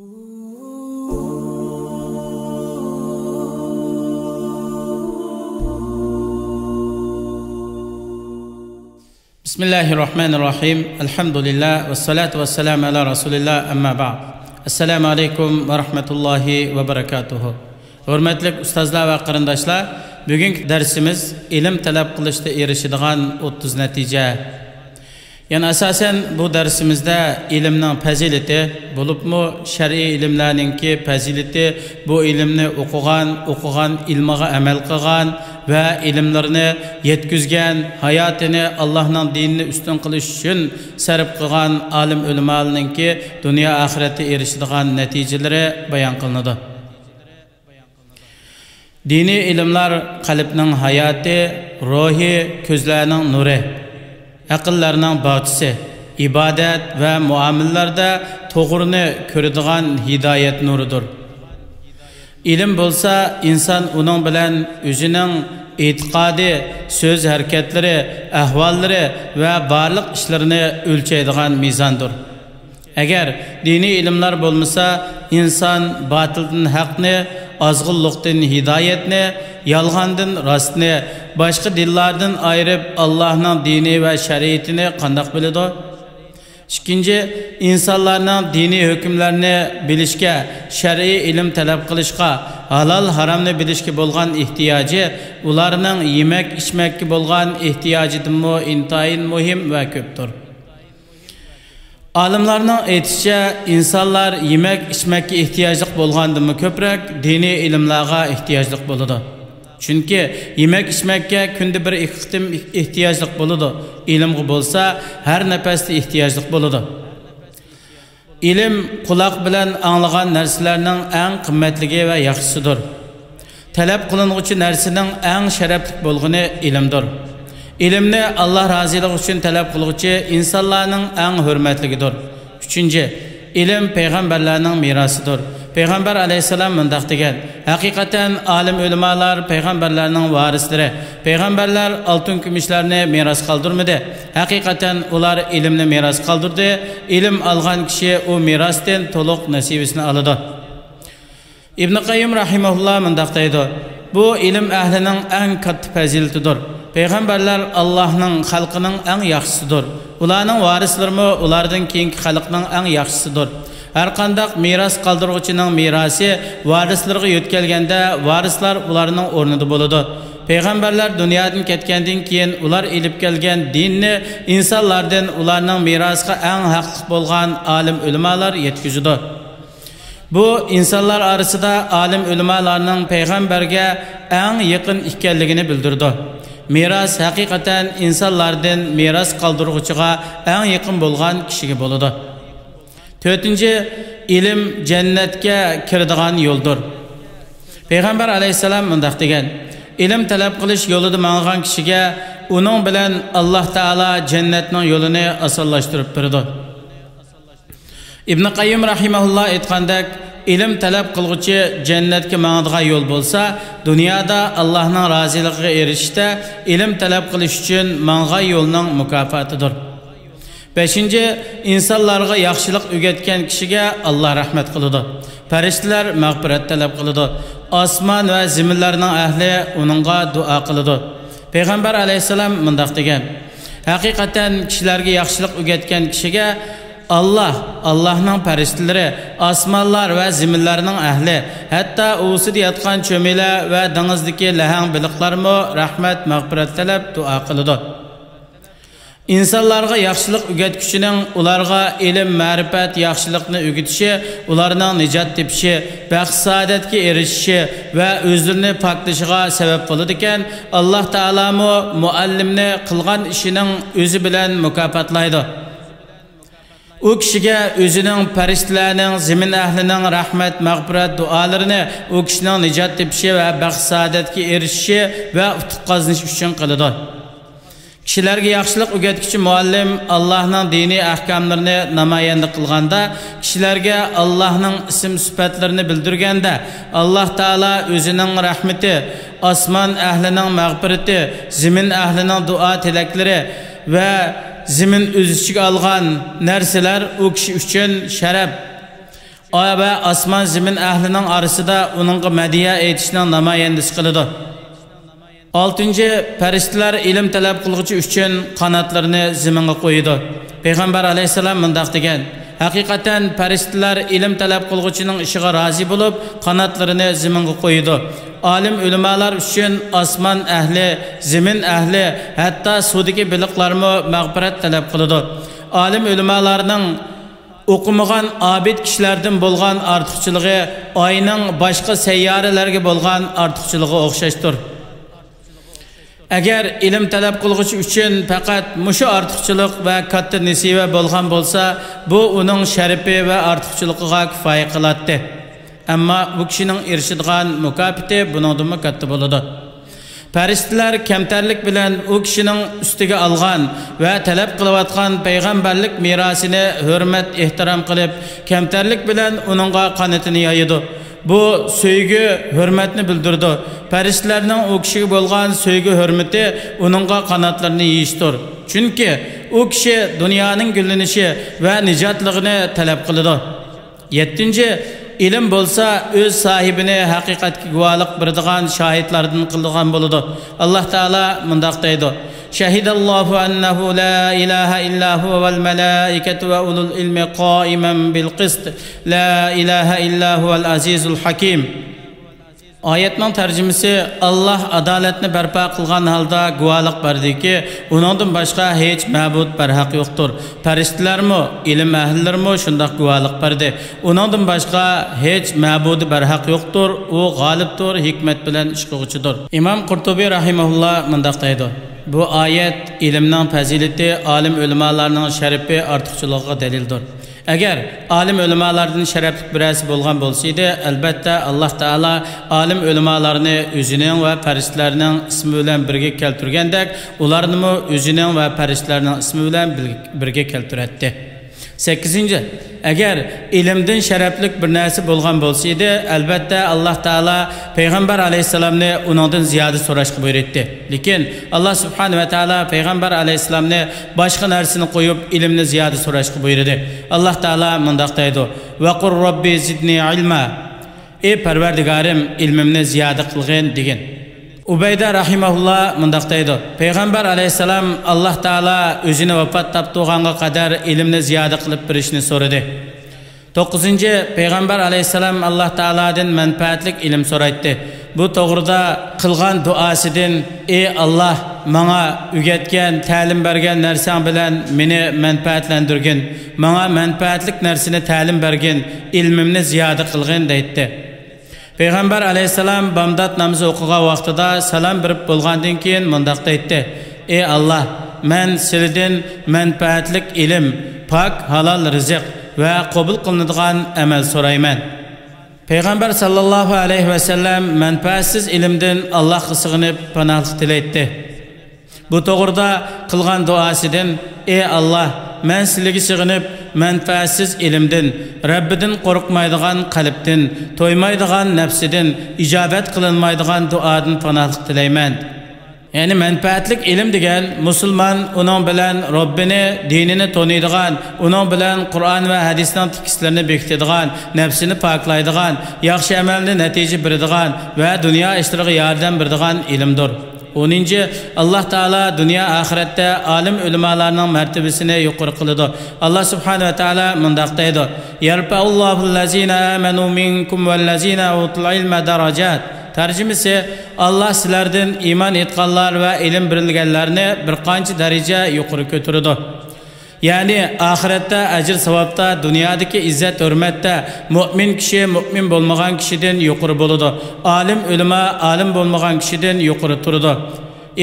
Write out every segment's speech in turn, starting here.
Bismillahirrahmanirrahim. Elhamdülillah ve salatu ve selamu ala Resulillah amma ba'd. Assalamu alaikum ve rahmetullahi ve berekatuhu. Hürmetli ustazlar ve qarindoshlar, bugünkü dersimiz ilim talab qilishda erishadigan 30 natija. Yani asasen bu dersimizde ilimning fazilati bo'libmi, shar'iy ilimlarningki fazilati, bu ilimni o'qigan, ilmiga amal qilgan ve ilimlerini yetkizgen, hayatını Allah'ın dinini üstün qilish uchun sarf qilgan alim ulamolarningki dünya ahireti erishadigan natijalari bayon qilinadi. Dini ilimlar qalbning hayoti, ruhi, ko'zlarning nuri, aqllarning bag'chisi, ibodat va muomallarda to'g'rini ko'radigan hidoyat nuridir. İlim bolsa insan onun bilen özünün etiqadi, söz hareketleri, ahvalları ve barlıq işlerini ölçeydigan mizandır. Eğer dini ilimler bolmasa insan batıldan haqni, azgınlıqdan hidayetni, yalğandın rastni, başka dillardan ayırıp Allah'ın dini ve şeriatini qandaq biladi? İkinci, insanların dini hükümlerini bilişke, şer'i ilim talab qilishga, halal haramni bilishga bo'lgan ihtiyacı, ularning yemek içmekki bo'lgan ihtiyacıdınmı intayin muhim ve köptür. Alimlarning aytishicha, insanlar yemek içmekki ihtiyaclık bo'lgandimi köprek, dini ilimlarga ihtiyaclık bo'ladi. Çünkü yemek içmekке günde bir iqtim ihtiyaclık boludu. İlimgi bolsa her nefeste ihtiyaclık boludu. İlim kulak bilen anlagan narsalarning en kıymetligi ve yaxşısıdır. Talep kılınğıcı narsaning en şereflik bolğunu ilimdir. İlimni Allah razılığı için talep kılğıcı insanların en hürmetligidir. Üçüncü, ilim peygamberlerinin mirasıdır. Peygamber aleyhisselam mındaq degan: hakikaten alim ulamalar peygamberlerinin varisleri. Peygamberler altın kümüşlerini miras kaldırmadı. Hakikaten ular ilimni miras kaldırdı. İlim algan kişi o mirasdan toluq nasibisini aladı. İbn Qayyim rahimahullah mındaq deydi: bu ilim ahlinin en katta fazilatidir. Peygamberler Allah'ın halkının en yaxşısıdır. Ularning varislarımı ulardan keyingi halkının en yaxşısıdır. Her qandaq miras qaldırğıçının mirası varislarga yötkelgende varislar ularning o'rnida bo'ladi. Peygamberler dünyadan ketgandan keyin ular ilip kelgan dinni insonlardan ularning mirasga eng haqli bo'lgan alim ulamalar yetkizadi. Bu insonlar arasida alim ulamalarning peygamberga eng yaqin ekanligini bildirdi. Miras hakikaten insonlardan miras qaldırğıçıga eng yaqin bo'lgan kishiga bo'ladi. Dördüncü, ilim cennetke kiradigan yoldur. Peygamber aleyhisselam mındaq degan: ilim talab qilish yo'lida mang'an kishiga uning bilan Alloh taolo jannatning yo'lini osonlashtirib beradi. İbn Qayyim rahimahullah aytgandek, ilim talab qilguvchi jannatga mang'adigan yo'l bo'lsa, dunyoda Allohning roziligiga erishishda ilim talab qilish uchun mang'an yo'lning mukofotidir. Beşinci, insanlarga yaxshilik o'rgatgan kishiga Allah rahmet qiladi. Farishtalar mag'firat talab qiladi. Osmon va zaminlarning ahli uningga duo qiladi. Peygamber aleyhisselam mundaq degan: hakikaten kishilarga yaxshilik o'rgatgan kishiga Allah'ның farishtalari, osmonlar va zaminlarning ahli, hatto o'sida yotgan cho'mila va dengizdagi lahang biliqlarmi rahmat, mag'firat talab duo qiladi. İnsanlarga yaxshilik o'rgatuvchining ularga ilm, ma'rifat, yaxshilikni o'rgatishi, ularning nijot tepishi, baxt saodatga erishishi va o'zlarini poklashiga sabab bo'ladi ekan, Alloh taolo muallimni qilgan ishining o'zi bilan mukofotlaydi. O kishiga o'zining farishtalarning, zamin ahlining rahmat, mag'firat duolarini o kishining nijot tepishi va baxt saodatga erishishi va utuq qozonish uchun qiladi. Kishilarga yaxshilik o'rgatuvchi muallim Allohning diniy ahkomlarini namoyon qilganda, kishilarga Allohning ism sifatlarini bildirganda, Alloh taolo o'zining rahmati, osmon ahlining mag'firati, zamin ahlining duo tilaklari va zamin o'z ichiga olgan narsalar u kishi uchun sharaf. va osmon zamin ahlining orasida uningga madiya aytishning namoyandasi qiladi. 6. Farishtalar ilm talab qiluvchi uchun qanotlarini zaminga qo'yadi. Payg'ambar alayhisalom mundaq degan: haqiqatan farishtalar ilm talab qiluvchining ishiga rozi bo'lib, qanotlarini zaminga qo'yadi. Alim ulamolar uchun osmon ahli, zamin ahli, hatto suvdagi biliqlarmi mag'firat talab qiladi. Alim ulamolarning o'qimagan abid kishilardan bo'lgan ortiqchiligi oyning boshqa sayyoralarga bo'lgan ortiqchiligi o'xshashdir. Agar ilm talab qiluvchi uchun faqat mushu ortiqchilik va katta nasiba bo'lgan bo'lsa, bu uning sharifi va ortiqchiligiga kifoya qiladi. Ammo bu kishining erishadigan mukofoti buningdan katta bo'ladi. Farishtalar kamtarlik bilan u kishining ustiga olgan va talab qilayotgan payg'ambarlik merosini hurmat ehtirom qilib, kamtarlik bilan uningga qanotini yoyadi. Bu sevgi, hurmatni bildirdi. Farishtalarning u kishiga bo'lgan sevgi, hurmati uningga qanotlarini yeyishdir. Chunki u kishi dunyoning gullanishi va nijotligini talab qiladi. 7. İlim bo'lsa o'z sahibini haqiqatga guvohlik beradigan shohidlardan qilgan bo'ladi. Alloh taolo mundaq deydi: Shahidallohu annahu la ilaha illa huwa wal malaikatu va ulul ilmi qoiman bil qist. La ilaha illa huval azizul hakim. Oyatning tarjimasi: Allah adolatni barpo qilgan holda guvohlik berdiki, uningdan boshqa hech ma'bud barhaq yo'qdir. Farishtalarmi, ilm ahillarmi shundoq guvohlik berdi. Uningdan boshqa hech ma'bud barhaq yo'qdir. U g'olibdir, hikmat bilan ish qiluvchidir. Imom Qurtubiy rahimahulloh mundaq deydi: Bu oyat ilmning fazilati, olim ulamolarning sharifi ortiqchiligiga dalildir. Agar alim ulamolardan sharafli birasi bo'lgan bo'lsa-edi, albatta Alloh taolo alim ulamolarni o'zining va farishtalarning ismi bilan birga keltirgandek, ularni o'zining va farishtalarning ismi bilan birga keltiradi. 8. Agar ilmdan sharafli bir narsa bo'lgan bo'lsa-edi, albatta Alloh taolo payg'ambar alayhisalomni uningdan ziyoda so'rashga buyurdi. Lekin Alloh subhanahu va taolo payg'ambar alayhisalomni boshqa narsani qo'yib ilmni ziyoda so'rashga buyurdi. Alloh taolo mundaq deydi: "Va qur robbi zidni ilma." Ey Parvardigorim, ilmimni ziyoda qilgin degan. Ubayda rahimahulloh mundaq deydi: Payg'ambar alayhisalom Alloh taolo o'zini vafot toptirganga qadar ilmni ziyoda qilib berishni so'radi. 9. Payg'ambar alayhisalom Alloh taolodan manfaatlik ilm so'raydi. Bu to'g'rida qilgan duosidan: Ey Alloh, menga o'rgatgan, ta'lim bergan narsang bilan meni manfaatlantirgin. Menga manfaatlik narsani ta'lim bergin, ilmimni ziyoda qilgin deydi. Payg'ambar alayhisalom Bamdod namozi o'qigan vaqtida salom berib bo'lgandan keyin mundaq deydi: Ey Alloh, men sizdan manfaatlik ilm, pok halol rizq va qabul qilinadigan amal so'rayman. Payg'ambar sallallohu alayhi va sallam manfaatsiz ilmdan Allohga sig'inib panohlik tilaydi. Bu to'g'rida qilgan duosidan: Ey Alloh, men sizlarga sig'inib manfaatsiz ilmdan, Rabbidan qo'rqmaydigan qalbdan, to'ymaydigan nafsidan, ijobat qilinmaydigan duodan panohlik tilayman. Yani manfaatlik ilm degan musulmon uning bilan Robbini, dinini taniydigan, uning bilan Qur'on va hadisning teksslarini bekitadigan, nafsini poklaydigan, yaxshi amalni natija beradigan va dunyo ishlariga yordam beradigan ilmdir. 10. Allah Taala dünya ahiretdə alim ulamolarning martabasini yuqori qiladi. Allah subhanahu va taala mundaq deydi: "Yarfa'ullohu allazina amanu minkum vallazina utul ilma darajat." Tarjimasi: Allah sizlardan iman etganlar va ilm berilganlarni bir qancha daraja yuqori ko'taradi. Yani ahirette ajr savobda, dunyodagi izzat hurmatda mu'min kishi mu'min bo'lmagan kishidan yuqori bo'ladi. Alim ulama alim bo'lmagan kishidan yuqori turadi.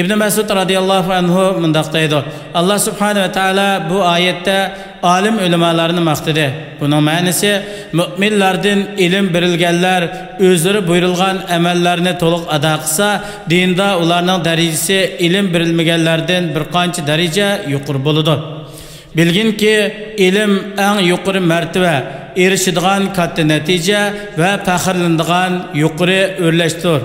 İbn Mas'ud radhiyallohu anhu mundaq deydi: Allah subhanahu va taala bu oyatda alim ulamalarni maqtadi. Buning ma'nosi mu'minlardan ilm berilganlar o'zlari buyurilgan amallarni to'liq ado qilsa, dinda ularning darajasi ilm berilmaganlardan bir qancha daraja yuqori bo'ladi. Bilgin ki ilim eng yuqori martaba, erishadigan katta natija va faxrlanadigan yuqori o'rlashdir.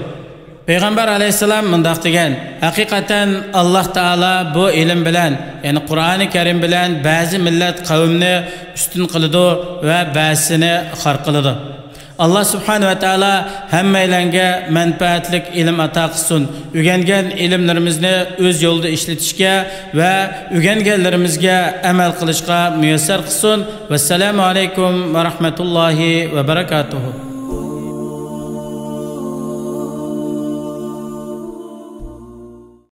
Peygamber aleyhisselam mındaq degan, haqiqatan Allah Taala bu ilim bilan, yani Qur'oni Karim bilan ba'zi millat qavmni ustun qiladi va ba'zisini xor qiladi. Allah subhanahu wa ta'ala hammalarga manfaatlik ilm ato qilsin. O'rgangan ilmlarimizni o'z yo'lida ishlatishga va o'rganganlarimizga amal qilishga muyassar qilsin. Vassalamu alaykum va rahmatullohi va barakatuh.